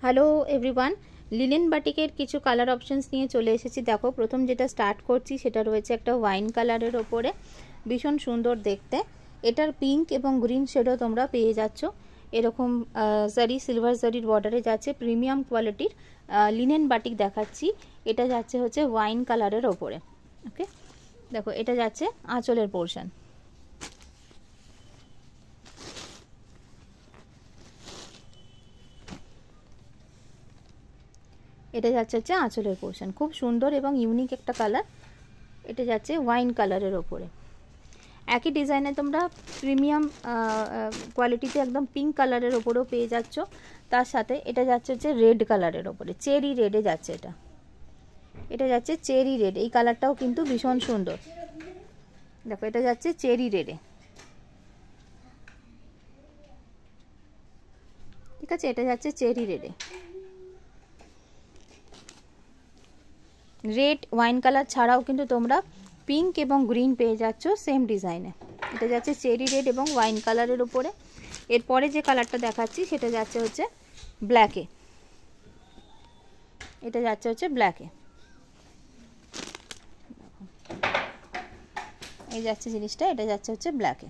Hello everyone, linen বাটিকের কিছু colour options নিয়ে চলে এসেছি। দেখো, প্রথম যেটা স্টার্ট করছি সেটা রয়েছে একটা ওয়াইন কালারের ওপরে, ভীষণ সুন্দর দেখতে। এটার পিঙ্ক এবং গ্রিন শেডও তোমরা পেয়ে যাচ্ছ। এরকম জারি, সিলভার জারির বর্ডারে যাচ্ছে, প্রিমিয়াম কোয়ালিটির লিনেন বাটিক দেখাচ্ছি। এটা যাচ্ছে হচ্ছে ওয়াইন কালারের ওপরে। ওকে, দেখো এটা যাচ্ছে আঁচলের পোর্শন। এটা যাচ্ছে হচ্ছে আঁচলের পোর্শন, খুব সুন্দর এবং ইউনিক একটা কালার। এটা যাচ্ছে ওয়াইন কালারের ওপরে। একই ডিজাইনে তোমরা প্রিমিয়াম কোয়ালিটিতে একদম পিঙ্ক কালারের ওপরেও পেয়ে যাচ্ছ। তার সাথে এটা যাচ্ছে হচ্ছে রেড কালারের ওপরে, চেরি রেডে যাচ্ছে। এটা যাচ্ছে চেরি রেড। এই কালারটাও কিন্তু ভীষণ সুন্দর। দেখো, এটা যাচ্ছে চেরি রেডে। ঠিক আছে, এটা যাচ্ছে চেরি রেডে। রেড ওয়াইন কালার ছাড়াও কিন্তু তোমরা পিঙ্ক এবং গ্রিন পেয়ে যাচ্ছ সেম ডিজাইনে। এটা যাচ্ছে চেরি রেড এবং ওয়াইন কালারের উপরে। এরপরে যে কালারটা দেখাচ্ছি সেটা যাচ্ছে হচ্ছে ব্ল্যাকে। এটা যাচ্ছে হচ্ছে ব্ল্যাকে। এই যাচ্ছে জিনিসটা, এটা যাচ্ছে হচ্ছে ব্ল্যাকে।